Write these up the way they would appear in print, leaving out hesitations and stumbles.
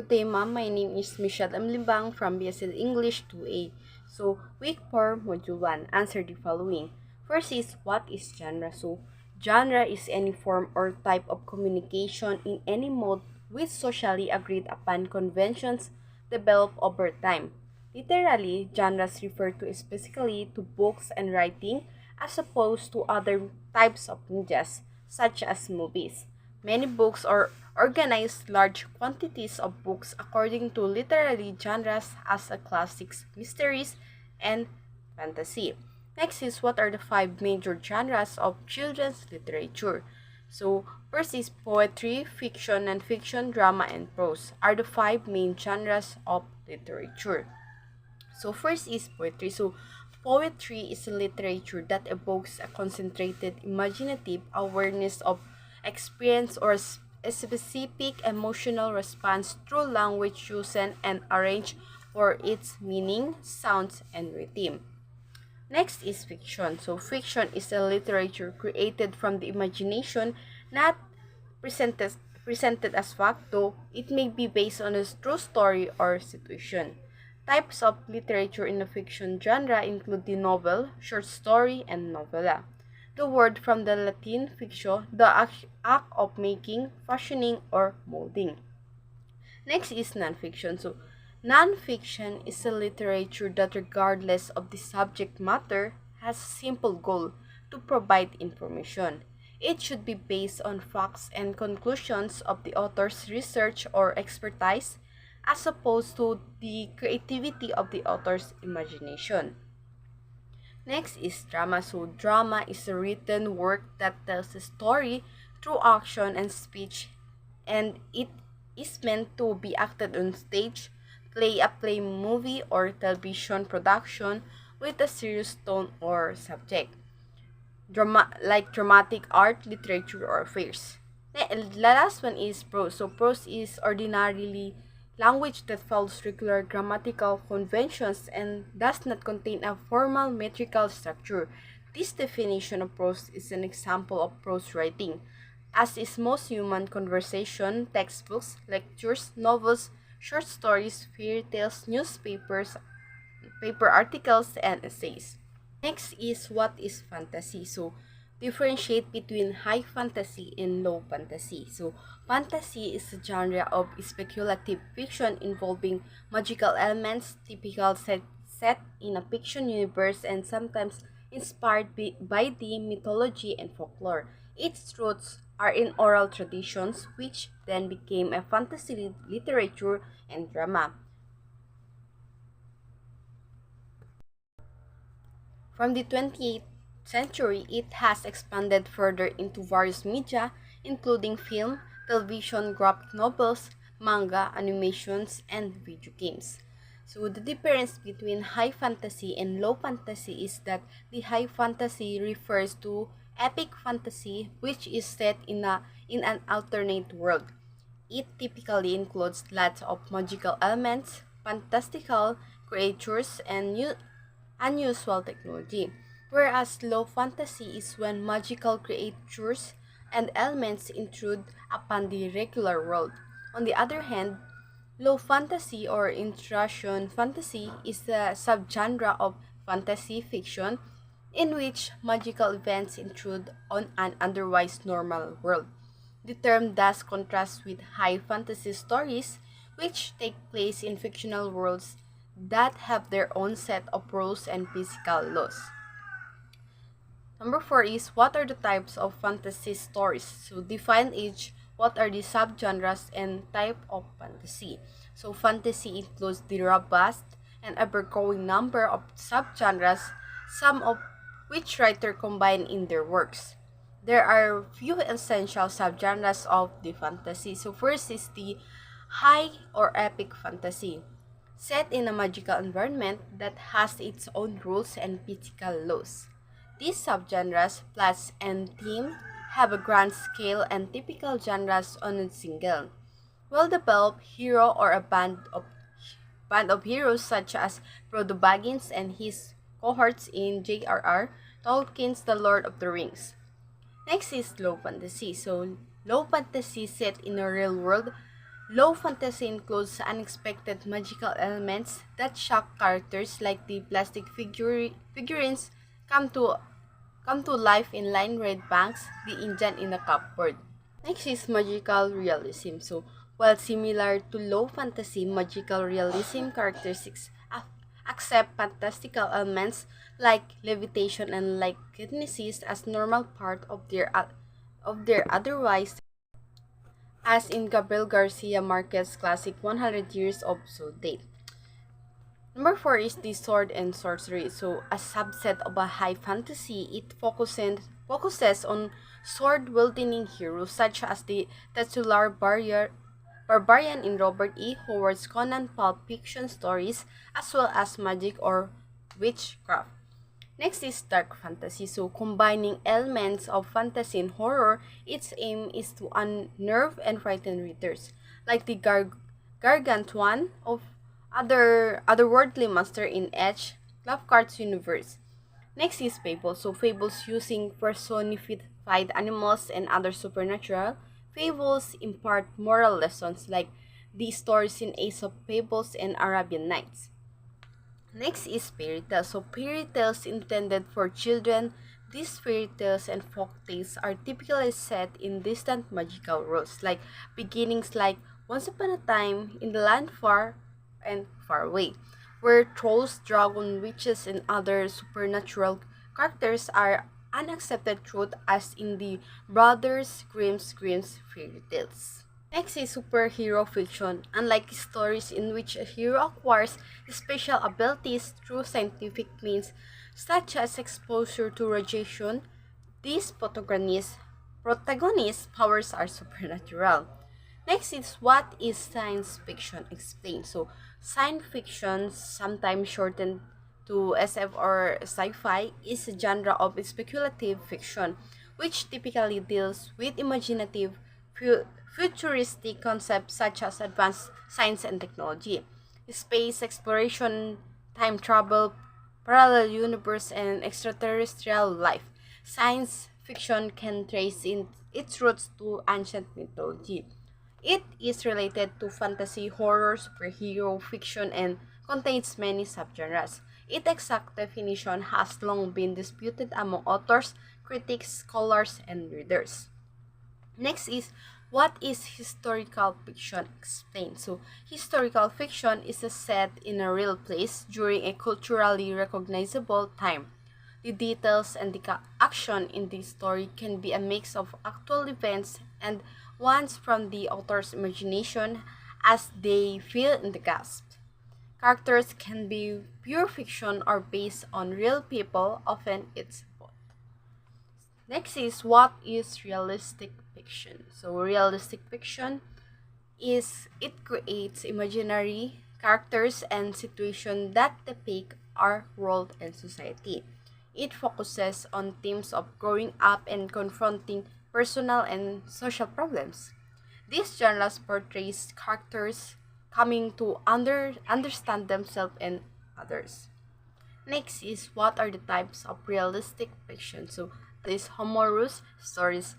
Good day, ma'am. My name is Michelle M. Limbang from BSL English 2A. So, week 4, module 1. Answer the following. First is, what is genre? So, genre is any form or type of communication in any mode with socially agreed upon conventions developed over time. Literally, genres refer to specifically to books and writing as opposed to other types of medias, such as movies. Many books or organize large quantities of books according to literary genres as a classics, mysteries, and fantasy. Next is, what are the five major genres of children's literature? So first is poetry, fiction, non-fiction, drama, and prose are the five main genres of literature. So first is poetry. So poetry is a literature that evokes a concentrated imaginative awareness of experience or a specific emotional response through language chosen and arranged for its meaning, sounds, and rhythm. Next is fiction. So fiction is a literature created from the imagination, not presented presented as fact, though it may be based on a true story or situation. Types of literature in the fiction genre include the novel, short story, and novella. The word from the Latin fictio, the act of making, fashioning, or molding. Next is nonfiction. So, nonfiction is a literature that, regardless of the subject matter, has a simple goal to provide information. It should be based on facts and conclusions of the author's research or expertise, as opposed to the creativity of the author's imagination. Next is drama. So, drama is a written work that tells a story through action and speech, and it is meant to be acted on stage, play movie, or television production with a serious tone or subject. Like dramatic art, literature, or affairs. The last one is prose. So prose is ordinarily language that follows regular grammatical conventions and does not contain a formal metrical structure. This definition of prose is an example of prose writing, as is most human conversation, textbooks, lectures, novels, short stories, fairy tales, newspapers, paper articles, and essays. Next is, what is fantasy? So differentiate between high fantasy and low fantasy. So fantasy is a genre of speculative fiction involving magical elements, typical set in a fiction universe and sometimes inspired by the mythology and folklore. Its roots are in oral traditions, which then became a fantasy literature and drama. From the 28th century, it has expanded further into various media, including film, television, graphic novels, manga, animations, and video games. So the difference between high fantasy and low fantasy is that the high fantasy refers to epic fantasy, which is set in an alternate world. It typically includes lots of magical elements, fantastical creatures, and unusual technology, whereas low fantasy is when magical creatures and elements intrude upon the regular world. On the other hand, low fantasy or intrusion fantasy is a subgenre of fantasy fiction in which magical events intrude on an otherwise normal world. The term thus contrasts with high fantasy stories, which take place in fictional worlds that have their own set of rules and physical laws. Number 4 is, what are the types of fantasy stories? So define each, what are the subgenres and type of fantasy. So fantasy includes the robust and ever-growing number of subgenres, some of which writers combine in their works. There are few essential subgenres of the fantasy. So first is the high or epic fantasy, set in a magical environment that has its own rules and physical laws. These subgenres, plots, and theme have a grand scale and typical genres on a single, well-developed hero or a band of heroes such as Frodo Baggins and his cohorts in J.R.R. Tolkien's The Lord of the Rings. Next is low fantasy. So low fantasy set in a real world Low fantasy includes unexpected magical elements that shock characters like the plastic figurines come to come to life in line red banks, the Indian in a cupboard. Next is magical realism. So, while similar to low fantasy, magical realism characteristics accept fantastical elements like levitation and like kinesis as normal part of their otherwise, as in Gabriel Garcia Marquez classic 100 Years of Soul. Number four is the sword and sorcery. So, a subset of a high fantasy, it focuses on sword wielding heroes such as the titular barbarian in Robert E. Howard's Conan pulp fiction stories, as well as magic or witchcraft. Next is dark fantasy. So, combining elements of fantasy and horror, its aim is to unnerve and frighten readers, like the gargantuan of otherworldly monster in H. Lovecraft's universe. Next is fables. So, fables using personified animals and other supernatural. Fables impart moral lessons like the stories in Aesop Fables and Arabian Nights. Next is fairy tales. So fairy tales intended for children. These fairy tales and folk tales are typically set in distant magical worlds, like beginnings like once upon a time in the land far and far away, where trolls, dragons, witches, and other supernatural characters are unaccepted truth as in the Brothers Grimm's fairy tales. Next is superhero fiction. Unlike stories in which a hero acquires special abilities through scientific means, such as exposure to radiation, these protagonists' powers are supernatural. Next is what is science fiction explained. So, science fiction, sometimes shortened to SF or sci-fi, is a genre of speculative fiction which typically deals with imaginative, futuristic concepts such as advanced science and technology, space exploration, time travel, parallel universe, and extraterrestrial life. Science fiction can trace in its roots to ancient mythology. It is related to fantasy, horror, superhero fiction, and contains many subgenres. Its exact definition has long been disputed among authors, critics, scholars, and readers. Next is what is historical fiction explained. So, historical fiction is a set in a real place during a culturally recognizable time. The details and the action in the story can be a mix of actual events and ones from the author's imagination as they fill in the gaps. Characters can be pure fiction or based on real people, often it's both. Next is what is realistic fiction. So realistic fiction is it creates imaginary characters and situations that depict our world and society. It focuses on themes of growing up and confronting personal and social problems. This genre portrays characters coming to understand themselves and others. Next is what are the types of realistic fiction. So this humorous stories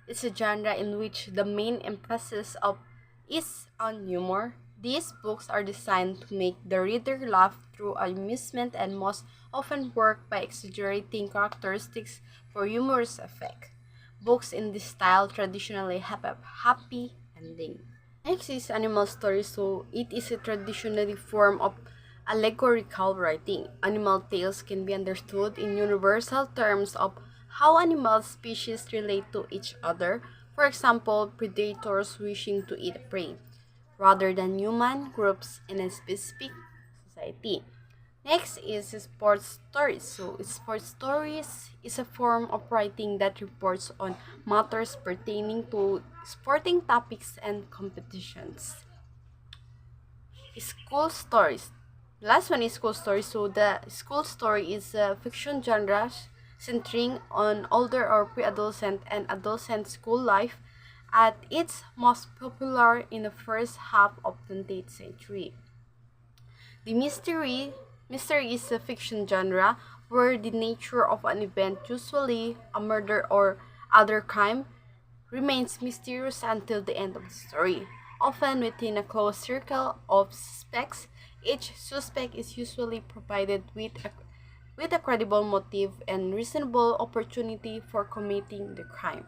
is a genre in which the main emphasis of is on humor. These books are designed to make the reader laugh through amusement and most often work by exaggerating characteristics for humorous effect. Books in this style traditionally have a happy ending. Next is animal stories. So it is a traditionally form of allegorical writing. Animal tales can be understood in universal terms of how animal species relate to each other. For example, predators wishing to eat prey, rather than human groups in a specific society. Next is sports stories. So, sports stories is a form of writing that reports on matters pertaining to sporting topics and competitions. School stories. Last one is school stories. So, the school story is a fiction genre centering on older or pre-adolescent and adolescent school life at its most popular in the first half of the 20th century. The mystery is a fiction genre where the nature of an event, usually a murder or other crime, remains mysterious until the end of the story. often within a close circle of suspects. Each suspect is usually provided with a credible motive and reasonable opportunity for committing the crime.